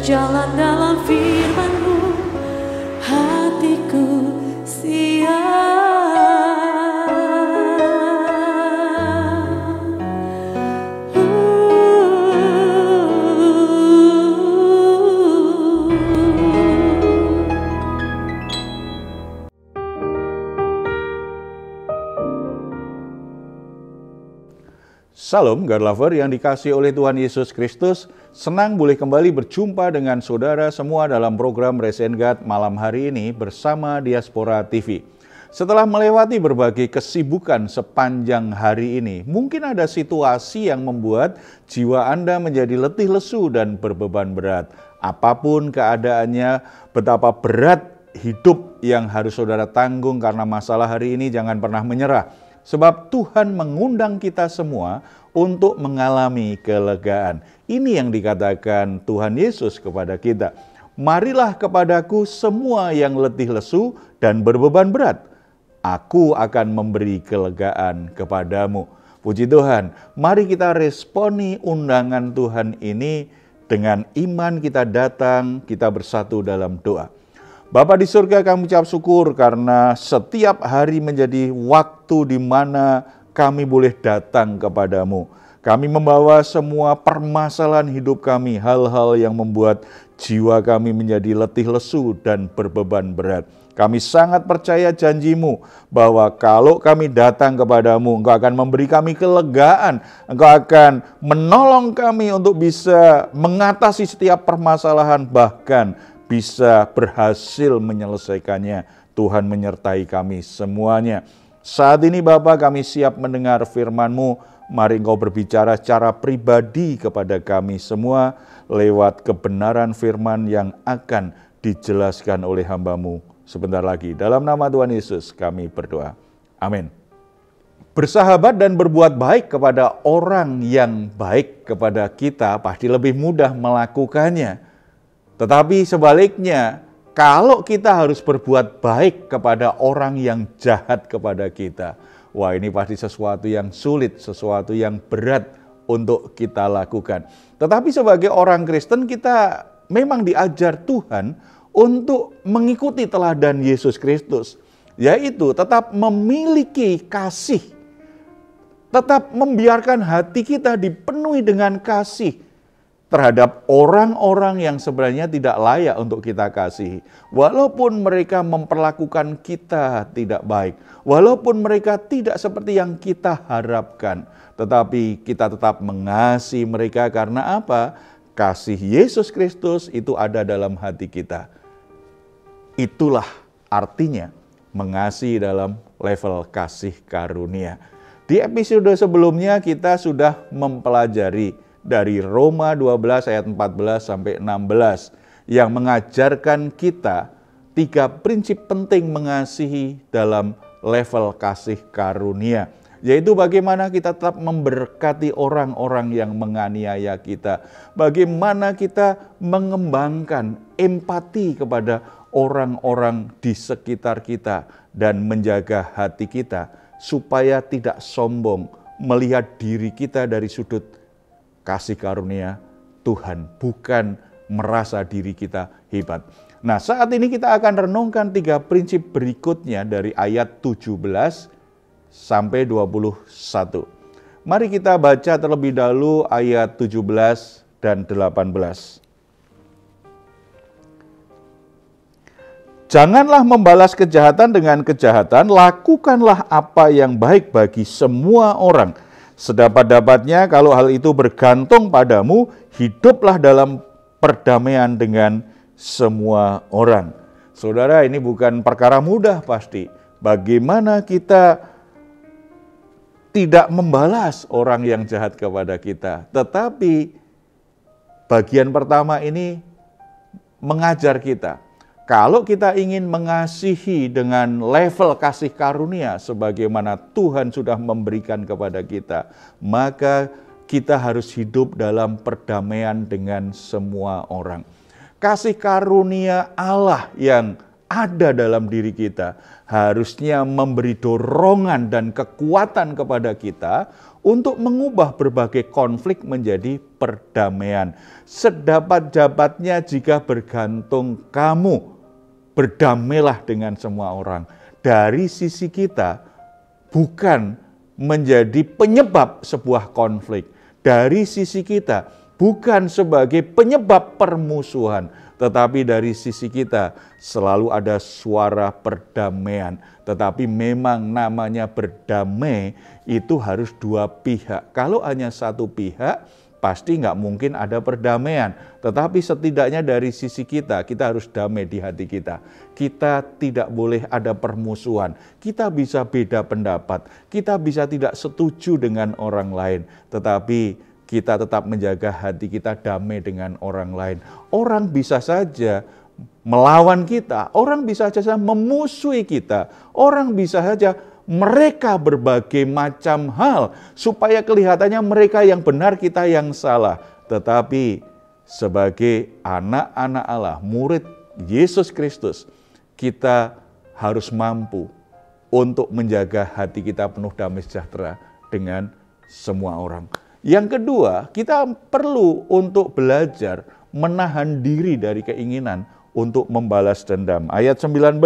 berjalan dalam firman-Mu, hatiku siap. Salam God Lover yang dikasihi oleh Tuhan Yesus Kristus. Senang boleh kembali berjumpa dengan saudara semua dalam program Raise and God malam hari ini bersama Diaspora TV. Setelah melewati berbagai kesibukan sepanjang hari ini, mungkin ada situasi yang membuat jiwa Anda menjadi letih lesu dan berbeban berat. Apapun keadaannya, betapa berat hidup yang harus saudara tanggung karena masalah hari ini, jangan pernah menyerah. Sebab Tuhan mengundang kita semua untuk mengalami kelegaan. Ini yang dikatakan Tuhan Yesus kepada kita. Marilah kepadaku semua yang letih lesu dan berbeban berat. Aku akan memberi kelegaan kepadamu. Puji Tuhan, mari kita responi undangan Tuhan ini dengan iman kita datang, kita bersatu dalam doa. Bapa di surga, kami ucap syukur karena setiap hari menjadi waktu di mana kami boleh datang kepadamu. Kami membawa semua permasalahan hidup kami, hal-hal yang membuat jiwa kami menjadi letih lesu dan berbeban berat. Kami sangat percaya janji-Mu bahwa kalau kami datang kepadamu, Engkau akan memberi kami kelegaan. Engkau akan menolong kami untuk bisa mengatasi setiap permasalahan, bahkan bisa berhasil menyelesaikannya. Tuhan menyertai kami semuanya. Saat ini Bapa, kami siap mendengar firman-Mu. Mari Engkau berbicara secara pribadi kepada kami semua lewat kebenaran firman yang akan dijelaskan oleh hamba-Mu sebentar lagi. Dalam nama Tuhan Yesus kami berdoa. Amin. Bersahabat dan berbuat baik kepada orang yang baik kepada kita pasti lebih mudah melakukannya. Tetapi sebaliknya, kalau kita harus berbuat baik kepada orang yang jahat kepada kita, wah ini pasti sesuatu yang sulit, sesuatu yang berat untuk kita lakukan. Tetapi sebagai orang Kristen kita memang diajar Tuhan untuk mengikuti teladan Yesus Kristus, yaitu tetap memiliki kasih, tetap membiarkan hati kita dipenuhi dengan kasih terhadap orang-orang yang sebenarnya tidak layak untuk kita kasihi. Walaupun mereka memperlakukan kita tidak baik, walaupun mereka tidak seperti yang kita harapkan, tetapi kita tetap mengasihi mereka karena apa? Kasih Yesus Kristus itu ada dalam hati kita. Itulah artinya mengasihi dalam level kasih karunia. Di episode sebelumnya kita sudah mempelajari dari Roma 12 ayat 14 sampai 16 yang mengajarkan kita 3 prinsip penting mengasihi dalam level kasih karunia, yaitu bagaimana kita tetap memberkati orang-orang yang menganiaya kita, bagaimana kita mengembangkan empati kepada orang-orang di sekitar kita dan menjaga hati kita supaya tidak sombong melihat diri kita dari sudut kasih karunia Tuhan, bukan merasa diri kita hebat. Nah, saat ini kita akan renungkan 3 prinsip berikutnya dari ayat 17 sampai 21. Mari kita baca terlebih dahulu ayat 17 dan 18. Janganlah membalas kejahatan dengan kejahatan, lakukanlah apa yang baik bagi semua orang. Sedapat-dapatnya kalau hal itu bergantung padamu, hiduplah dalam perdamaian dengan semua orang. Saudara, ini bukan perkara mudah pasti. Bagaimana kita tidak membalas orang yang jahat kepada kita. Tetapi bagian pertama ini mengajar kita. Kalau kita ingin mengasihi dengan level kasih karunia sebagaimana Tuhan sudah memberikan kepada kita, maka kita harus hidup dalam perdamaian dengan semua orang. Kasih karunia Allah yang ada dalam diri kita harusnya memberi dorongan dan kekuatan kepada kita untuk mengubah berbagai konflik menjadi perdamaian. Sedapat-dapatnya jika bergantung kamu, berdamailah dengan semua orang. Dari sisi kita, bukan menjadi penyebab sebuah konflik. Dari sisi kita, bukan sebagai penyebab permusuhan, tetapi dari sisi kita selalu ada suara perdamaian. Tetapi memang namanya berdamai itu harus dua pihak. Kalau hanya satu pihak, pasti nggak mungkin ada perdamaian. Tetapi setidaknya dari sisi kita, kita harus damai di hati kita. Kita tidak boleh ada permusuhan. Kita bisa beda pendapat. Kita bisa tidak setuju dengan orang lain. Tetapi kita tetap menjaga hati kita damai dengan orang lain. Orang bisa saja melawan kita. Orang bisa saja memusuhi kita. Orang bisa saja mereka berbagai macam hal supaya kelihatannya mereka yang benar, kita yang salah. Tetapi sebagai anak-anak Allah, murid Yesus Kristus, kita harus mampu untuk menjaga hati kita penuh damai sejahtera dengan semua orang. Yang kedua, kita perlu untuk belajar menahan diri dari keinginan untuk membalas dendam. Ayat 19.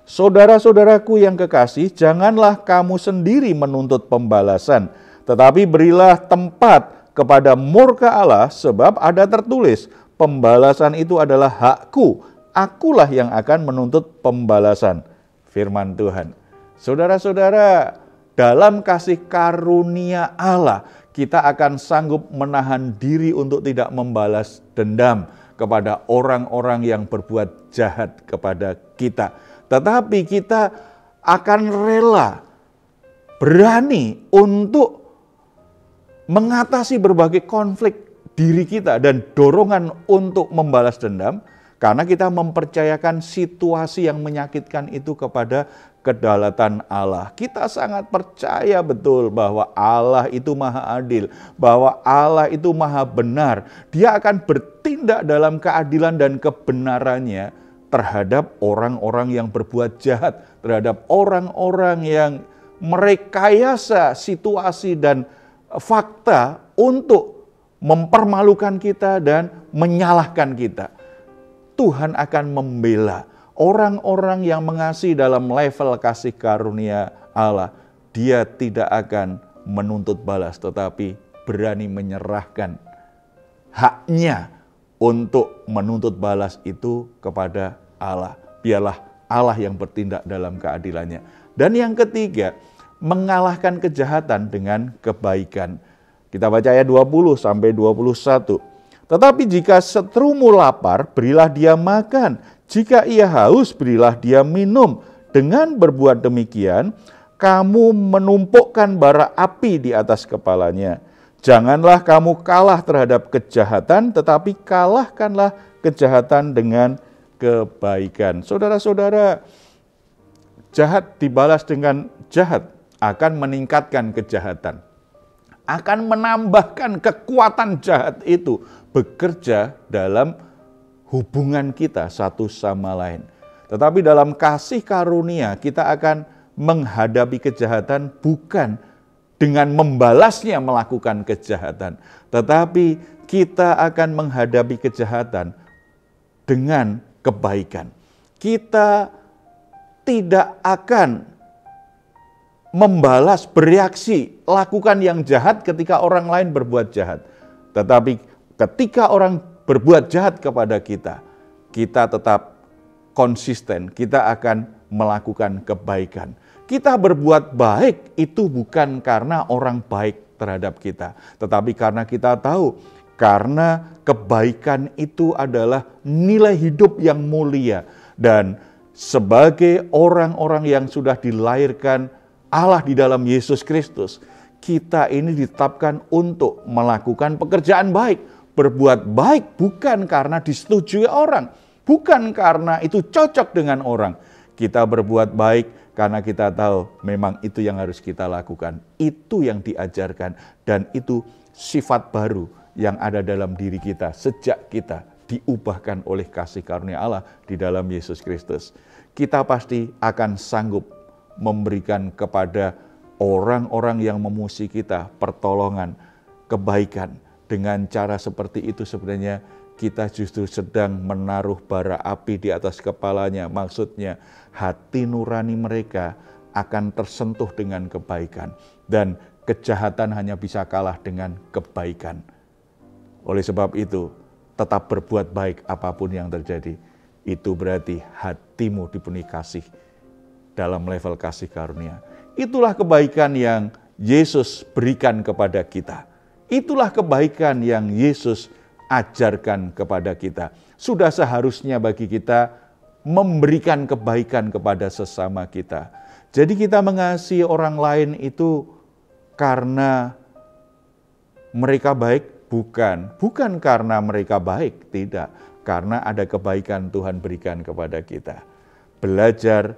Saudara-saudaraku yang kekasih, janganlah kamu sendiri menuntut pembalasan, tetapi berilah tempat kepada murka Allah, sebab ada tertulis, pembalasan itu adalah hakku, akulah yang akan menuntut pembalasan. Firman Tuhan. Saudara-saudara, dalam kasih karunia Allah, kita akan sanggup menahan diri untuk tidak membalas dendam kepada orang-orang yang berbuat jahat kepada kita. Tetapi kita akan rela, berani untuk mengatasi berbagai konflik diri kita dan dorongan untuk membalas dendam, karena kita mempercayakan situasi yang menyakitkan itu kepada kedaulatan Allah. Kita sangat percaya betul bahwa Allah itu maha adil, bahwa Allah itu maha benar. Dia akan bertindak dalam keadilan dan kebenarannya terhadap orang-orang yang berbuat jahat, terhadap orang-orang yang merekayasa situasi dan fakta untuk mempermalukan kita dan menyalahkan kita. Tuhan akan membela orang-orang yang mengasihi dalam level kasih karunia Allah. Dia tidak akan menuntut balas, tetapi berani menyerahkan haknya untuk menuntut balas itu kepada Allah. Biarlah Allah yang bertindak dalam keadilannya. Dan yang ketiga, mengalahkan kejahatan dengan kebaikan. Kita baca ayat 20 sampai 21. Tetapi jika seterumu lapar, berilah dia makan. Jika ia haus, berilah dia minum. Dengan berbuat demikian, kamu menumpukkan bara api di atas kepalanya. Janganlah kamu kalah terhadap kejahatan, tetapi kalahkanlah kejahatan dengan kebaikan. Saudara-saudara, jahat dibalas dengan jahat akan meningkatkan kejahatan. Akan menambahkan kekuatan jahat itu bekerja dalam hubungan kita satu sama lain. Tetapi dalam kasih karunia kita akan menghadapi kejahatan bukan dengan membalasnya melakukan kejahatan. Tetapi kita akan menghadapi kejahatan dengan kebaikan. Kita tidak akan membalas, bereaksi, lakukan yang jahat ketika orang lain berbuat jahat. Tetapi ketika orang berbuat jahat kepada kita, kita tetap konsisten, kita akan melakukan kebaikan. Kita berbuat baik itu bukan karena orang baik terhadap kita, tetapi karena kita tahu, karena kebaikan itu adalah nilai hidup yang mulia. Dan sebagai orang-orang yang sudah dilahirkan Allah di dalam Yesus Kristus, kita ini ditetapkan untuk melakukan pekerjaan baik. Berbuat baik bukan karena disetujui orang, bukan karena itu cocok dengan orang. Kita berbuat baik karena kita tahu memang itu yang harus kita lakukan. Itu yang diajarkan dan itu sifat baru yang ada dalam diri kita sejak kita diubahkan oleh kasih karunia Allah di dalam Yesus Kristus, kita pasti akan sanggup memberikan kepada orang-orang yang memusuhi kita pertolongan, kebaikan. Dengan cara seperti itu sebenarnya kita justru sedang menaruh bara api di atas kepalanya. Maksudnya hati nurani mereka akan tersentuh dengan kebaikan. Dan kejahatan hanya bisa kalah dengan kebaikan. Oleh sebab itu, tetap berbuat baik apapun yang terjadi. Itu berarti hatimu dipenuhi kasih dalam level kasih karunia. Itulah kebaikan yang Yesus berikan kepada kita. Itulah kebaikan yang Yesus ajarkan kepada kita. Sudah seharusnya bagi kita memberikan kebaikan kepada sesama kita. Jadi kita mengasihi orang lain itu karena mereka baik. Bukan karena mereka baik, tidak. Karena ada kebaikan Tuhan berikan kepada kita. Belajar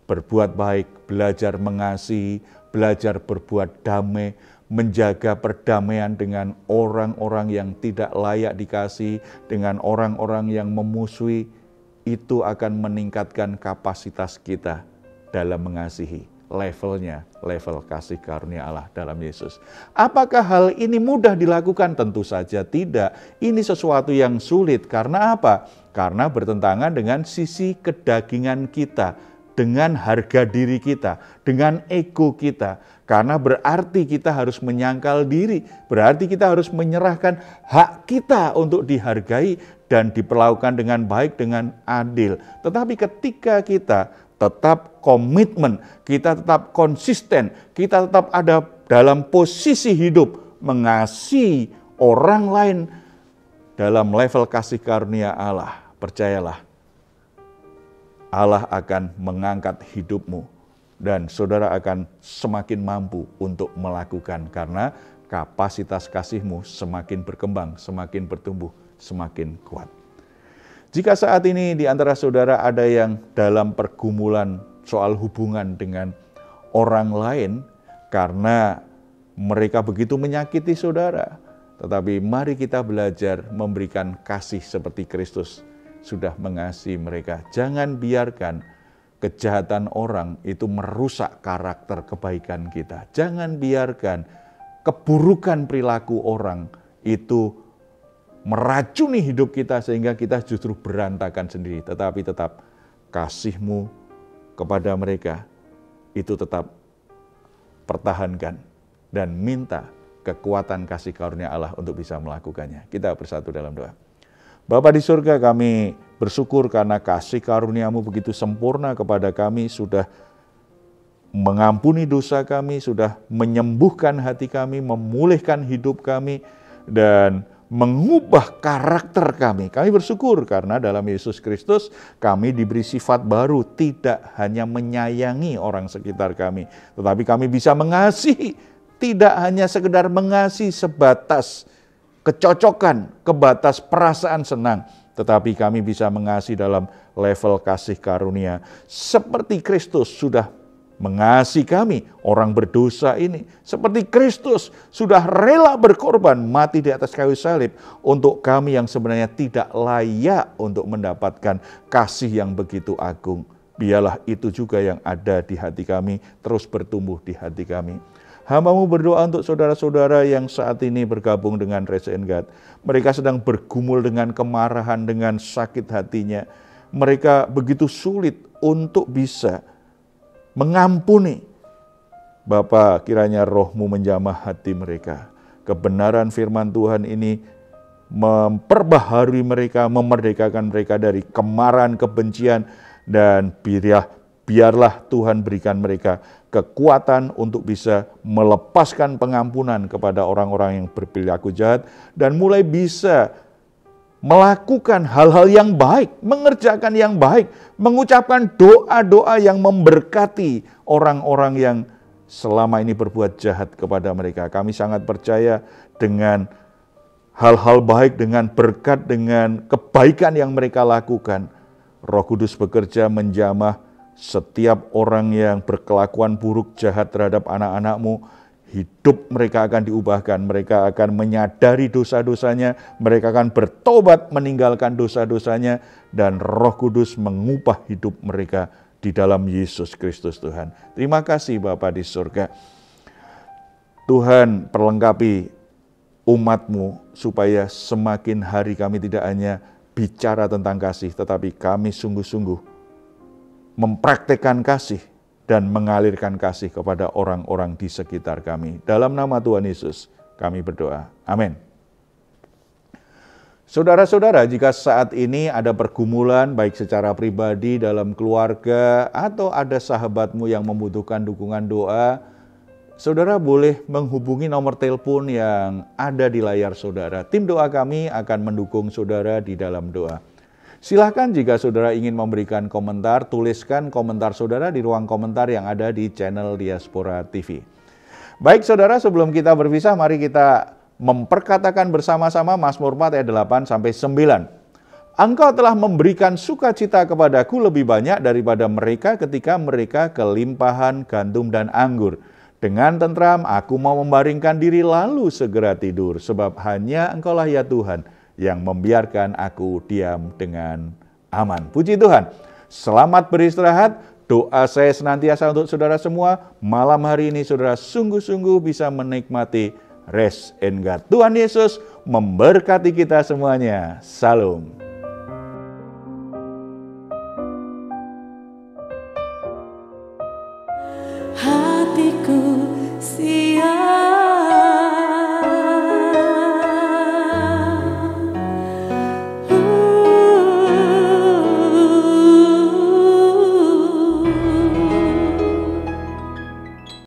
berbuat baik, belajar mengasihi, belajar berbuat damai, menjaga perdamaian dengan orang-orang yang tidak layak dikasih, dengan orang-orang yang memusuhi, itu akan meningkatkan kapasitas kita dalam mengasihi. Levelnya, level kasih karunia Allah dalam Yesus. Apakah hal ini mudah dilakukan? Tentu saja tidak. Ini sesuatu yang sulit. Karena apa? Karena bertentangan dengan sisi kedagingan kita, dengan harga diri kita, dengan ego kita. Karena berarti kita harus menyangkal diri, berarti kita harus menyerahkan hak kita untuk dihargai dan diperlakukan dengan baik, dengan adil. Tetapi ketika kita tetap komitmen, kita tetap konsisten, kita tetap ada dalam posisi hidup mengasihi orang lain dalam level kasih karunia Allah, percayalah, Allah akan mengangkat hidupmu dan saudara akan semakin mampu untuk melakukan karena kapasitas kasihmu semakin berkembang, semakin bertumbuh, semakin kuat. Jika saat ini di antara saudara ada yang dalam pergumulan soal hubungan dengan orang lain karena mereka begitu menyakiti saudara, tetapi mari kita belajar memberikan kasih seperti Kristus sudah mengasihi mereka. Jangan biarkan kejahatan orang itu merusak karakter kebaikan kita. Jangan biarkan keburukan perilaku orang itu meracuni hidup kita sehingga kita justru berantakan sendiri. Tetapi tetap kasihmu kepada mereka itu tetap pertahankan dan minta kekuatan kasih karunia Allah untuk bisa melakukannya. Kita bersatu dalam doa. Bapa di surga, kami bersyukur karena kasih karunia-Mu begitu sempurna kepada kami, sudah mengampuni dosa kami, sudah menyembuhkan hati kami, memulihkan hidup kami, dan mengubah karakter kami. Kami bersyukur karena dalam Yesus Kristus kami diberi sifat baru, tidak hanya menyayangi orang sekitar kami, tetapi kami bisa mengasihi, tidak hanya sekedar mengasihi sebatas kecocokan, kebatas perasaan senang, tetapi kami bisa mengasihi dalam level kasih karunia. Seperti Kristus sudah mengasihi kami, orang berdosa ini. Seperti Kristus sudah rela berkorban, mati di atas kayu salib untuk kami yang sebenarnya tidak layak untuk mendapatkan kasih yang begitu agung. Biarlah itu juga yang ada di hati kami, terus bertumbuh di hati kami. Hamba-Mu berdoa untuk saudara-saudara yang saat ini bergabung dengan Raise and God. Mereka sedang bergumul dengan kemarahan, dengan sakit hatinya. Mereka begitu sulit untuk bisa mengampuni. Bapa, kiranya Roh-Mu menjamah hati mereka. Kebenaran firman Tuhan ini memperbaharui mereka, memerdekakan mereka dari kemarahan, kebencian, dan biarlah Tuhan berikan mereka kekuatan untuk bisa melepaskan pengampunan kepada orang-orang yang berperilaku jahat dan mulai bisa melakukan hal-hal yang baik, mengerjakan yang baik, mengucapkan doa-doa yang memberkati orang-orang yang selama ini berbuat jahat kepada mereka. Kami sangat percaya dengan hal-hal baik, dengan berkat, dengan kebaikan yang mereka lakukan. Roh Kudus bekerja menjamah setiap orang yang berkelakuan buruk jahat terhadap anak-anak-Mu, hidup mereka akan diubahkan, mereka akan menyadari dosa-dosanya, mereka akan bertobat meninggalkan dosa-dosanya, dan Roh Kudus mengubah hidup mereka di dalam Yesus Kristus Tuhan. Terima kasih Bapa di surga. Tuhan perlengkapi umat-Mu supaya semakin hari kami tidak hanya bicara tentang kasih, tetapi kami sungguh-sungguh mempraktekkan kasih dan mengalirkan kasih kepada orang-orang di sekitar kami. Dalam nama Tuhan Yesus kami berdoa. Amin. Saudara-saudara, jika saat ini ada pergumulan baik secara pribadi dalam keluarga atau ada sahabatmu yang membutuhkan dukungan doa, saudara boleh menghubungi nomor telepon yang ada di layar saudara. Tim doa kami akan mendukung saudara di dalam doa. Silahkan jika saudara ingin memberikan komentar, tuliskan komentar saudara di ruang komentar yang ada di channel Diaspora TV. Baik saudara, sebelum kita berpisah, mari kita memperkatakan bersama-sama Mazmur 4 ayat 8-9. Engkau telah memberikan sukacita kepadaku lebih banyak daripada mereka ketika mereka kelimpahan gandum dan anggur. Dengan tentram aku mau membaringkan diri lalu segera tidur, sebab hanya Engkaulah ya Tuhan yang membiarkan aku diam dengan aman. Puji Tuhan. Selamat beristirahat. Doa saya senantiasa untuk saudara semua. Malam hari ini saudara sungguh-sungguh bisa menikmati rest and God. Tuhan Yesus memberkati kita semuanya. Salam.